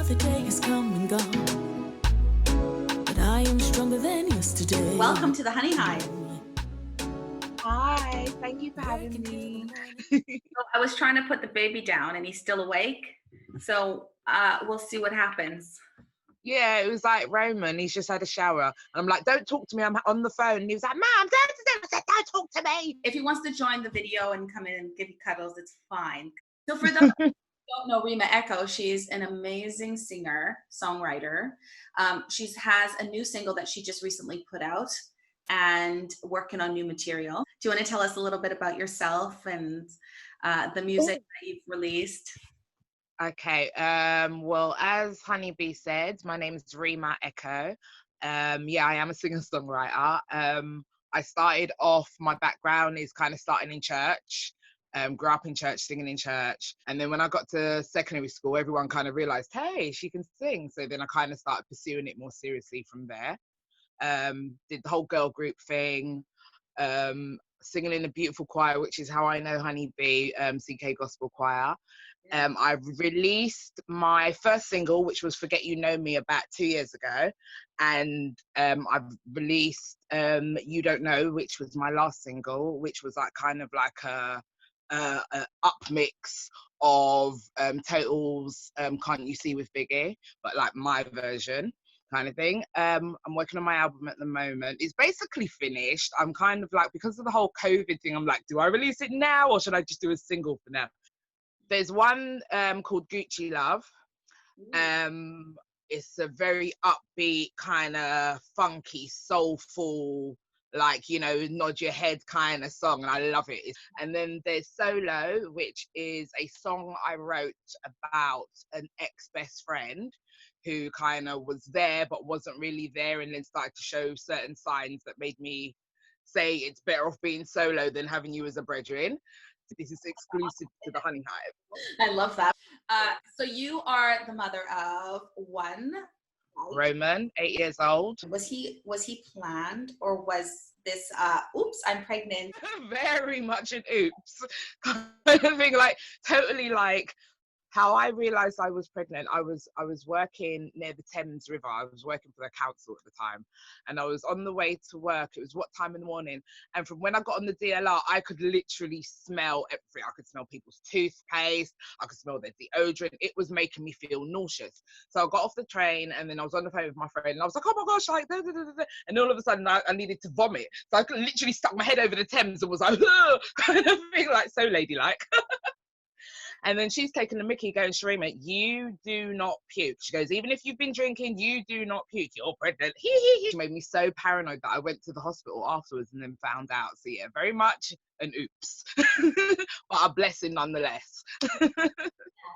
Another day has come and gone, but I am stronger than yesterday. Welcome to the Hunny Hive. Hi, thank you for having me. So I was trying to put the baby down and he's still awake. So we'll see what happens. Yeah, it was like Roman. He's just had a shower. And I'm like, don't talk to me. I'm on the phone. And he was like, Mom, I said, don't talk to me. If he wants to join the video and come in and give you cuddles, it's fine. So for those who don't know Rrema Echo, she's an amazing singer, songwriter. She has a new single that she just recently put out and working on new material. Do you want to tell us a little bit about yourself and the music that you've released? Okay. Well, as Honeybee said, my name is Rrema Echo. Yeah, I am a singer-songwriter. I started off, my background is kind of starting in church. Grew up in church, singing in church. And then when I got to secondary school, everyone kind of realized, hey, she can sing. So then I kind of started pursuing it more seriously from there. Did the whole girl group thing, singing in a beautiful choir, which is how I know Honeybee, CK Gospel Choir. I've released my first single, which was Forget You Know Me, about 2 years ago. And I've released You Don't Know, which was my last single, which was like kind of like a up mix of Total's Can't You See with Biggie, but like my version kind of thing. I'm working on my album at the moment. It's basically finished. I'm kind of like, because of the whole COVID thing, I'm like, do I release it now or should I just do a single for now? There's one called Gucci Love. It's a very upbeat, kind of funky, soulful, like, you know, nod your head kind of song, and I love it. And then there's Solo, which is a song I wrote about an ex-best friend who kind of was there but wasn't really there, and then started to show certain signs that made me say it's better off being solo than having you as a brethren. This is exclusive to the Hunny Hive. I love that. So you are the mother of one. Roman, 8 years old. Was he planned, or was this oops, I'm pregnant? Very much an oops kind of thing, like totally like how I realized I was pregnant. I was working near the Thames River. I was working for the council at the time, and I was on the way to work. It was what time in the morning? And from when I got on the DLR, I could literally smell everything. I could smell people's toothpaste. I could smell their deodorant. It was making me feel nauseous. So I got off the train, and then I was on the phone with my friend, and I was like, oh my gosh, like, da, da, da, da. And all of a sudden I needed to vomit. So I literally stuck my head over the Thames and was like, kind of thing, like so ladylike. And then she's taking the mickey going, Rrema, you do not puke. She goes, even if you've been drinking, you do not puke. You're pregnant. She made me so paranoid that I went to the hospital afterwards and then found out. So yeah, very much an oops, but a blessing nonetheless. Yeah,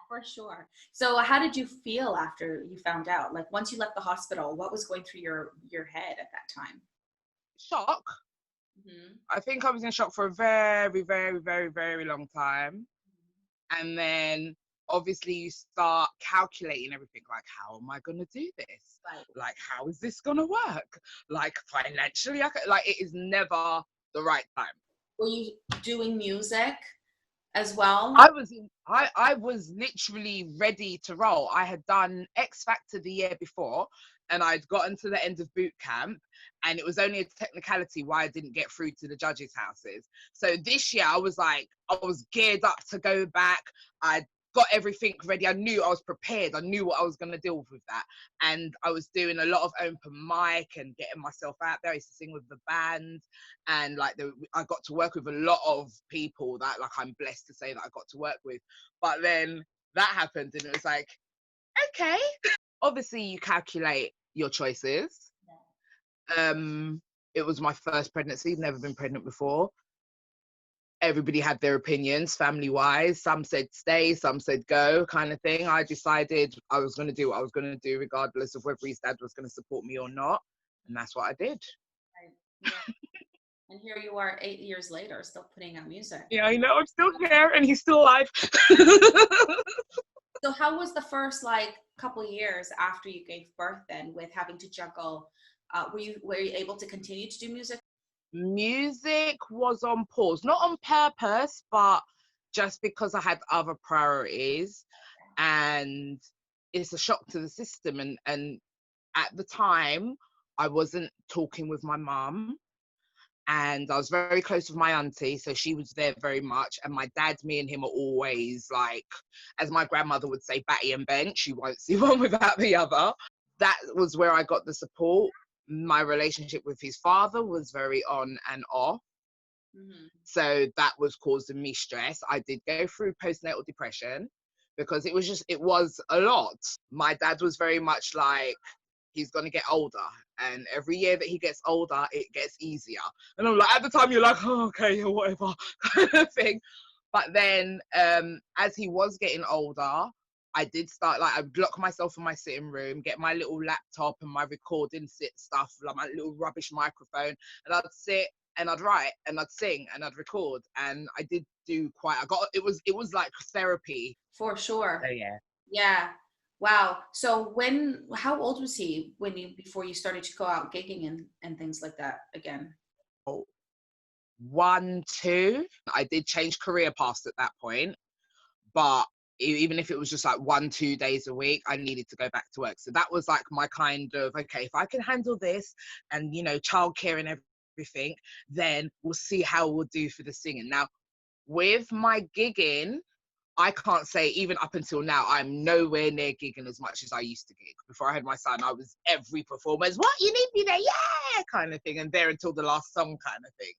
for sure. So how did you feel after you found out? Like once you left the hospital, what was going through your head at that time? Shock. Mm-hmm. I think I was in shock for a very, very, very, very long time. And then obviously you start calculating everything, like, how am I going to do this? Right. Like, how is this going to work? Like, financially, like, it is never the right time. Were you doing music as well? I was literally ready to roll. I had done X Factor the year before, and I'd gotten to the end of boot camp, and it was only a technicality why I didn't get through to the judges' houses. So this year I was geared up to go back. I got everything ready. I knew I was prepared. I knew what I was going to deal with that. And I was doing a lot of open mic and getting myself out there. I used to sing with the band, and like I got to work with a lot of people that, like, I'm blessed to say that I got to work with. But then that happened, and it was like, okay. Obviously you calculate your choices. It was my first pregnancy, never been pregnant before. Everybody had their opinions, family wise. Some said stay, some said go, kind of thing. I decided I was going to do what I was going to do, regardless of whether his dad was going to support me or not. And that's what I did. Right. Yeah. And here you are 8 years later, still putting out music. Yeah, I know. I'm still here and he's still alive. So how was the first couple of years after you gave birth then, with having to juggle? Were you able to continue to do music? Music was on pause, not on purpose, but just because I had other priorities. And it's a shock to the system. And at the time, I wasn't talking with my mum, and I was very close with my auntie, so she was there very much. And my dad, me and him are always like, as my grandmother would say, batty and bench. You won't see one without the other. That was where I got the support. My relationship with his father was very on and off. Mm-hmm. So that was causing me stress. I did go through postnatal depression because it was a lot. My dad was very much like, he's going to get older, and every year that he gets older it gets easier. And I'm like, at the time you're like, oh, okay, whatever, kind of thing. But then as he was getting older, I did start, like, I'd lock myself in my sitting room, get my little laptop and my recording stuff, like my little rubbish microphone, and I'd sit and I'd write and I'd sing and I'd record. And I did do it was like therapy. For sure. So yeah. Yeah. Wow. So how old was he before you started to go out gigging and things like that again? 1, 2. I did change career paths at that point, but even if it was just like 1, 2 days a week, I needed to go back to work. So that was like my kind of, okay, if I can handle this and, childcare and everything, then we'll see how we'll do for the singing. Now, with my gigging, I can't say, even up until now, I'm nowhere near gigging as much as I used to gig. Before I had my son, I was every performance, what, you need me there? Yeah, kind of thing. And there until the last song kind of thing.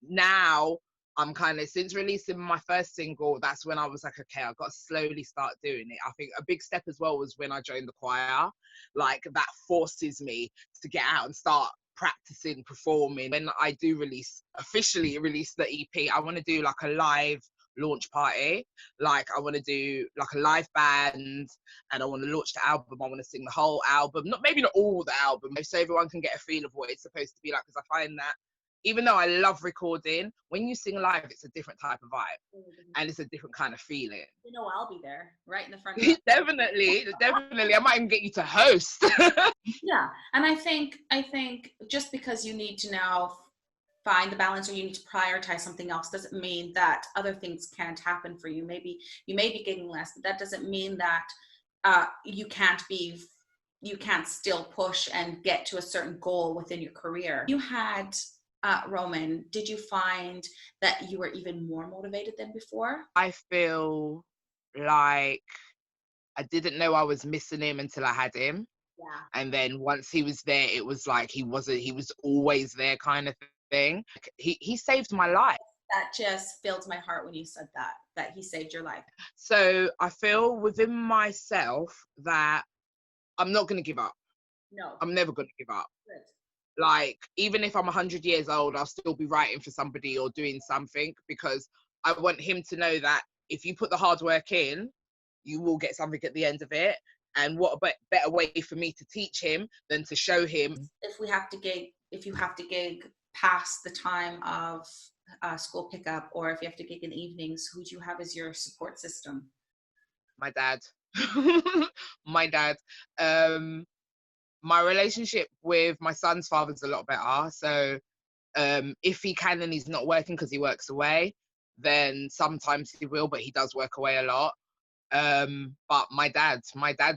Now, I'm kind of, since releasing my first single, that's when I was like, okay, I've got to slowly start doing it. I think a big step as well was when I joined the choir. Like, that forces me to get out and start practicing, performing. When I do officially release the EP, I want to do like a live launch party. Like, I want to do like a live band, and I want to launch the album. I want to sing the whole album, maybe not all the album, so everyone can get a feel of what it's supposed to be like. Because I find that even though I love recording, when you sing live, it's a different type of vibe, and it's a different kind of feeling. I'll be there right in the front. Definitely. I might even get you to host. Yeah, and I think just because you need to now find the balance, or you need to prioritize something else, doesn't mean that other things can't happen for you. Maybe you may be getting less, but that doesn't mean that you can't still push and get to a certain goal within your career. You had Roman, did you find that you were even more motivated than before? I feel like I didn't know I was missing him until I had him. Yeah. And then once he was there, it was like he was always there kind of thing. He saved my life. That just filled my heart when you said that he saved your life. So I feel within myself that I'm not going to give up. No. I'm never going to give up. Good. Like, even if I'm 100 years old, I'll still be writing for somebody or doing something, because I want him to know that if you put the hard work in, you will get something at the end of it. And what a better way for me to teach him than to show him. If you have to gig past the time of school pickup, or if you have to gig in the evenings, who do you have as your support system? My dad. My dad. My relationship with my son's father is a lot better. So if he can and he's not working because he works away, then sometimes he will, but he does work away a lot. But my dad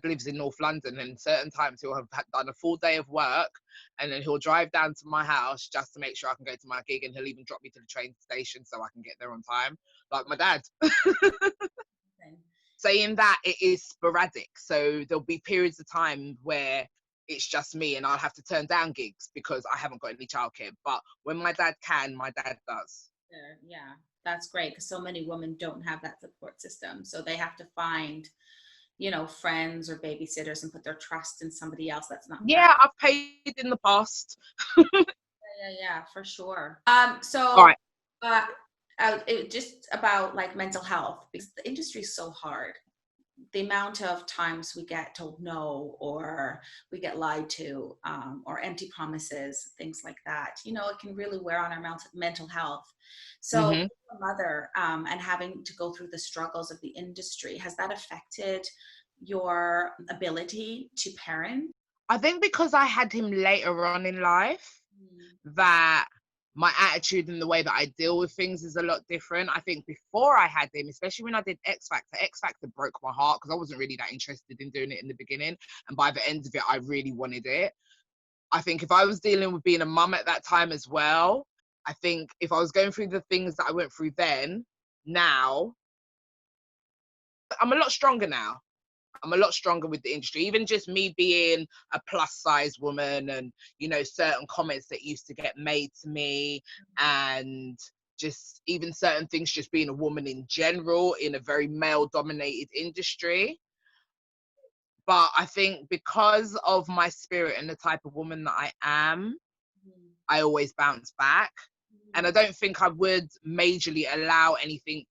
lives in North London, and certain times he'll have done a full day of work, and then he'll drive down to my house just to make sure I can go to my gig, and he'll even drop me to the train station so I can get there on time. Like my dad. Okay. Saying that, it is sporadic. So there'll be periods of time where it's just me and I'll have to turn down gigs because I haven't got any childcare. But when my dad can, my dad does. Yeah, that's great, because so many women don't have that support system. So they have to find, friends or babysitters and put their trust in somebody else that's not. Yeah, I've paid in the past. Yeah, for sure. So All right. It just about like mental health, because the industry is so hard. The amount of times we get told no, or we get lied to, or empty promises, things like that, it can really wear on our mental health. So Mm-hmm. a mother, and having to go through the struggles of the industry, has that affected your ability to parent? I think because I had him later on in life, that my attitude and the way that I deal with things is a lot different. I think before I had him, especially when I did X Factor broke my heart because I wasn't really that interested in doing it in the beginning. And by the end of it, I really wanted it. I think if I was dealing with being a mum at that time as well, I think if I was going through the things that I went through then, now, I'm a lot stronger now. I'm a lot stronger with the industry, even just me being a plus size woman and, you know, certain comments that used to get made to me and just even certain things, just being a woman in general in a very male dominated industry. But I think because of my spirit and the type of woman that I am, I always bounce back. And I don't think I would majorly allow anything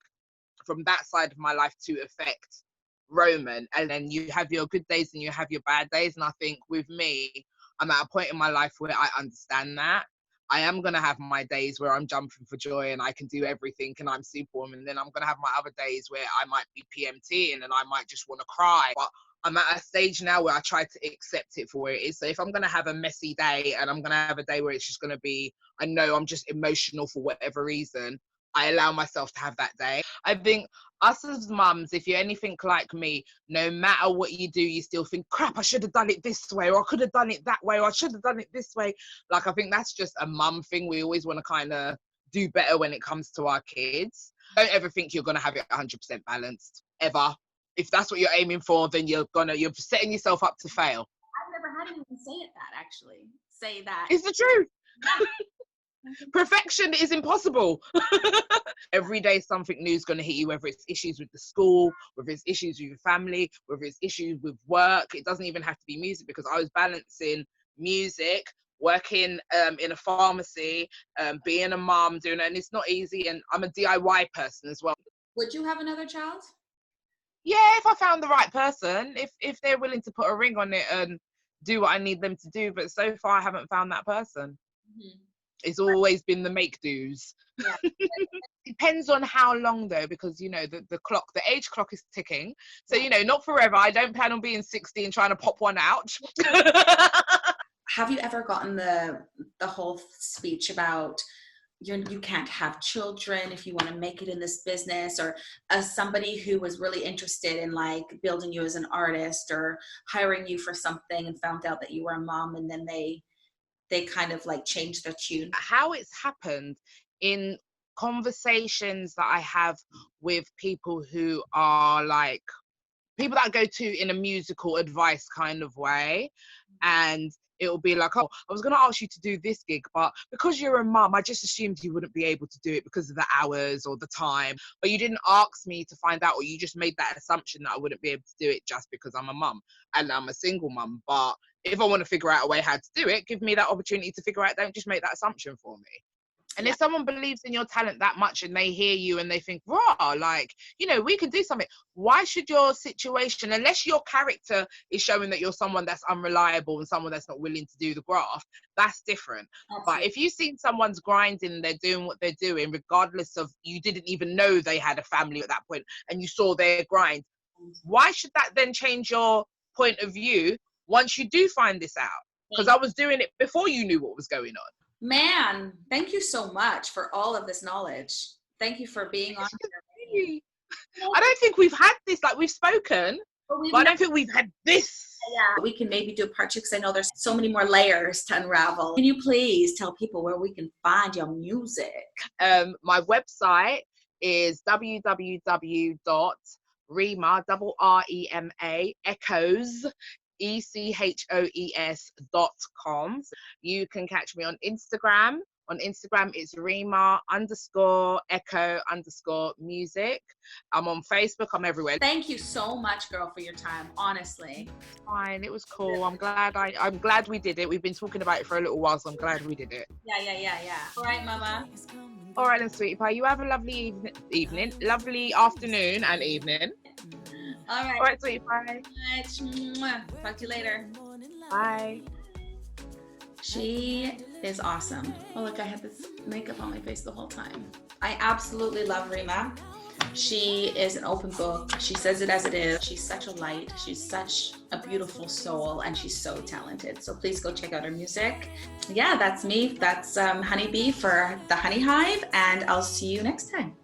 from that side of my life to affect Roman. And then you have your good days and you have your bad days. And I think with me, I'm at a point in my life where I understand that. I am going to have my days where I'm jumping for joy and I can do everything and I'm superwoman. And then I'm going to have my other days where I might be PMTing and I might just want to cry. But I'm at a stage now where I try to accept it for where it is. So if I'm going to have a messy day and I'm going to have a day where it's just going to be, I know I'm just emotional for whatever reason, I allow myself to have that day. I think us as mums, if you're anything like me, no matter what you do, you still think, crap, I should have done it this way, or I could have done it that way, or I should have done it this way. Like, I think that's just a mum thing. We always want to kind of do better when it comes to our kids. Don't ever think you're going to have it 100% balanced, ever. If that's what you're aiming for, then you're setting yourself up to fail. I've never had anyone say it that, actually. Say that. It's the truth. Perfection is impossible. Every day something new is going to hit you, whether it's issues with the school, whether it's issues with your family, whether it's issues with work. It doesn't even have to be music, because I was balancing music, working in a pharmacy, being a mom, doing it, and it's not easy. And I'm a DIY person as well. Would you have another child? Yeah, if I found the right person, if they're willing to put a ring on it and do what I need them to do. But so far I haven't found that person. Mm-hmm. It's always been the make-dos. Yeah. Depends on how long though, because you know the age clock is ticking. So you know, not forever. I don't plan on being 60 and trying to pop one out. Have you ever gotten the whole speech about you can't have children if you want to make it in this business, or as somebody who was really interested in like building you as an artist or hiring you for something and found out that you were a mom, and then they kind of like changed their tune? How it's happened in conversations that I have with people who are like people that I go to in a musical advice kind of way, and it'll be like, oh, I was going to ask you to do this gig, but because you're a mum, I just assumed you wouldn't be able to do it because of the hours or the time, but you didn't ask me to find out, or you just made that assumption that I wouldn't be able to do it just because I'm a mum and I'm a single mum. But if I want to figure out a way how to do it, give me that opportunity to figure out. Don't just make that assumption for me. And if someone believes in your talent that much and they hear you and they think, raw, like, you know, we can do something. Why should your situation, unless your character is showing that you're someone that's unreliable and someone that's not willing to do the graft, that's different. Absolutely. But if you've seen someone's grinding and they're doing what they're doing, regardless of, you didn't even know they had a family at that point and you saw their grind, why should that then change your point of view once you do find this out? Because I was doing it before you knew what was going on. Man, thank you so much for all of this knowledge. Thank you for being on here. I don't think we've had this, like we've spoken, but I don't think we've had this. Yeah, we can maybe do a part 2 because I know there's so many more layers to unravel. Can you please tell people where we can find your music? My website is www.Rrema, Rrema, echoes, ECHOES.com. You can catch me on Instagram. On Instagram, it's Rrema_echo_music. I'm on Facebook. I'm everywhere. Thank you so much, girl, for your time. Honestly, it's fine. It was cool. I'm glad we did it. We've been talking about it for a little while, so I'm glad we did it. Yeah. All right, mama. All right, then, sweetie pie. You have a lovely evening, lovely afternoon and evening. All right, sweetie pie. Talk to you later. Bye. She is awesome. Oh, look, I had this makeup on my face the whole time. I absolutely love Rrema. She is an open book. She says it as it is. She's such a light. She's such a beautiful soul, and she's so talented. So please go check out her music. Yeah, that's me. That's Honeybee for the Hunny Hive, and I'll see you next time.